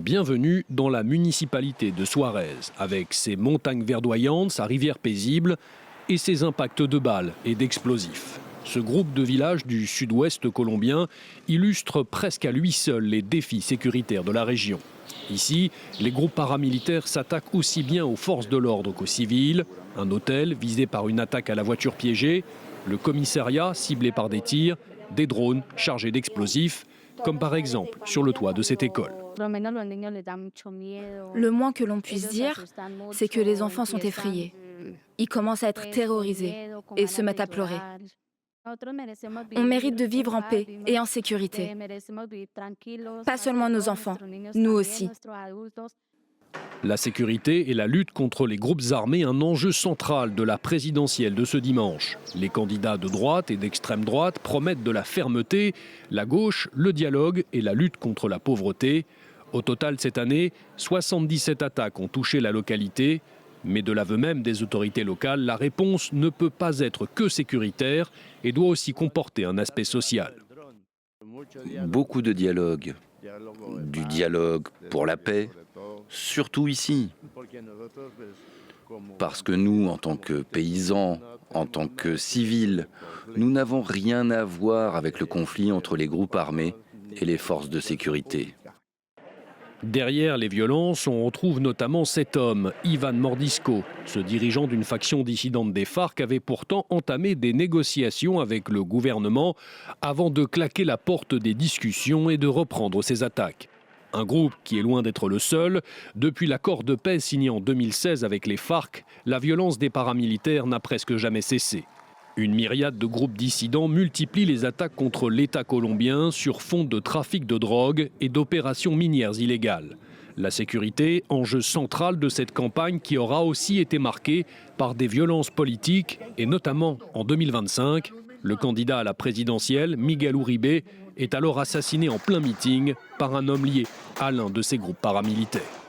bienvenue dans la municipalité de Suarez, avec ses montagnes verdoyantes, sa rivière paisible et ses impacts de balles et d'explosifs. Ce groupe de villages du sud-ouest colombien illustre presque à lui seul les défis sécuritaires de la région. Ici, les groupes paramilitaires s'attaquent aussi bien aux forces de l'ordre qu'aux civils. Un hôtel visé par une attaque à la voiture piégée, le commissariat ciblé par des tirs, des drones chargés d'explosifs, comme par exemple sur le toit de cette école. Le moins que l'on puisse dire, c'est que les enfants sont effrayés. Ils commencent à être terrorisés et se mettent à pleurer. On mérite de vivre en paix et en sécurité. Pas seulement nos enfants, nous aussi. La sécurité et la lutte contre les groupes armés, un enjeu central de la présidentielle de ce dimanche. Les candidats de droite et d'extrême droite promettent de la fermeté, la gauche, le dialogue et la lutte contre la pauvreté. Au total, cette année, 77 attaques ont touché la localité. Mais de l'aveu même des autorités locales, la réponse ne peut pas être que sécuritaire et doit aussi comporter un aspect social. Beaucoup de dialogue, du dialogue pour la paix, surtout ici. Parce que nous, en tant que paysans, en tant que civils, nous n'avons rien à voir avec le conflit entre les groupes armés et les forces de sécurité. Derrière les violences, on retrouve notamment cet homme, Ivan Mordisco. Ce dirigeant d'une faction dissidente des FARC avait pourtant entamé des négociations avec le gouvernement avant de claquer la porte des discussions et de reprendre ses attaques. Un groupe qui est loin d'être le seul. Depuis l'accord de paix signé en 2016 avec les FARC, la violence des paramilitaires n'a presque jamais cessé. Une myriade de groupes dissidents multiplie les attaques contre l'État colombien sur fond de trafic de drogue et d'opérations minières illégales. La sécurité, enjeu central de cette campagne qui aura aussi été marquée par des violences politiques et notamment en 2025. Le candidat à la présidentielle, Miguel Uribe, est alors assassiné en plein meeting par un homme lié à l'un de ces groupes paramilitaires.